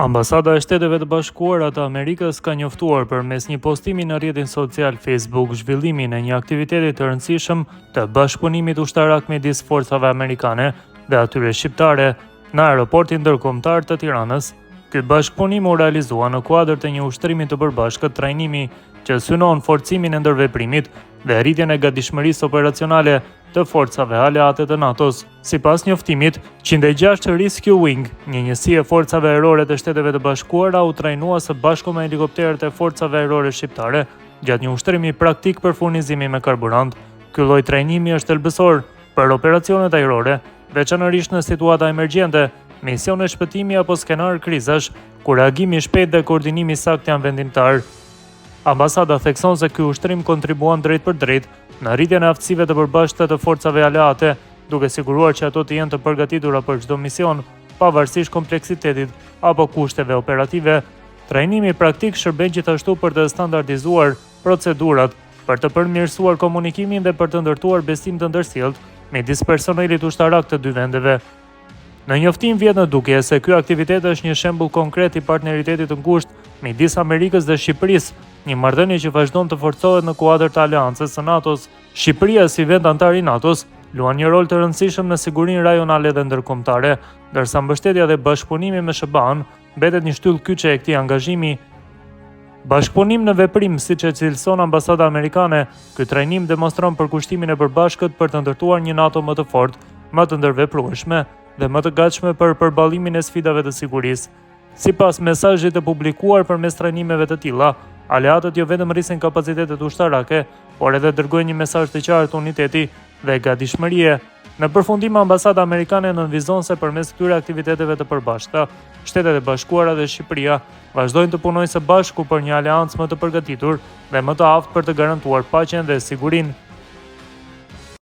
Ambasada e Shteteve të Bashkuara të Amerikës ka njoftuar përmes një postimi në rrjetin social Facebook zhvillimin e një aktiviteti të rëndësishëm të bashkëpunimit ushtarak midis forcave amerikane dhe atyre shqiptare në aeroportin ndërkombëtar të Tiranës. Ky bashkëpunim u realizua në kuadër të një ushtrimi të përbashkët trajnimi që synon forcimin e ndërveprimit dhe rritjen e gatishmërisë operacionale të forcave aleate të NATO-s. Sipas njoftimit, 106 Rescue Wing, një njësi e forcave ajrore të Shteteve të Bashkuara, u trajnua së bashku me helikopterët e forcave ajrore shqiptare gjatë një ushtrimi praktik për furnizimi me karburant. Ky lloj trajnimi është thelbësor për operacionet ajrore, veçanërisht në situata emergjente, misione shpëtimi apo skenar krizash, ku reagimi i shpejtë dhe koordinimi i saktë janë vendimtar. Ambasada thekson se ky ushtrim kontribuan drejt për drejt në rritjen e aftësive të përbashkëta të forcave aleate, duke siguruar që ato të jenë të përgatitura për çdo mision, pavarësisht kompleksitetit apo kushteve operative. Trajnimi praktik shërben gjithashtu për të standardizuar procedurat, për të përmirësuar komunikimin dhe për të ndërtuar besim të ndërsjellët midis personelit ushtarak të dy vendeve. Në njoftim vjet në dukje se ky aktivitet është një shembull konkret i partneritetit të ngushtë midis Amerikës dhe Shqipërisë, një marrëdhënie që vazhdon të forcohet në kuadër të aleancës së NATO-s. Shqipëria si vend antar i NATO-s luan një rol të rëndësishëm në sigurinë rajonale dhe ndërkombëtare, ndërsa mbështetja dhe bashkëpunimi me SBA-n mbetet një shtyllë kyçe e këtij angazhimi. Bashkëpunim në veprim, siç e cilëson ambasada amerikane, ky trajnim demonstron përkushtimin e përbashkët për të ndërtuar një NATO më të fortë, më të ndërveprueshme dhe më të gatshme për përballimin e sfidave të sigurisë. Sipas mesazhit të publikuar përmes trajnimeve të tilla, aleatët jo vetëm rrisin kapacitetet ushtarake, por edhe dërgojnë një mesazh të qartë uniteti dhe gatishmërie. Në përfundim, ambasada amerikane nënvizon se përmes këtyre aktiviteteve të përbashkëta, Shtetet e Bashkuara dhe Shqipëria vazhdojnë të punojnë së bashku për një aleancë më të përgatitur dhe më të aftë për të garantuar paqen dhe sigurinë.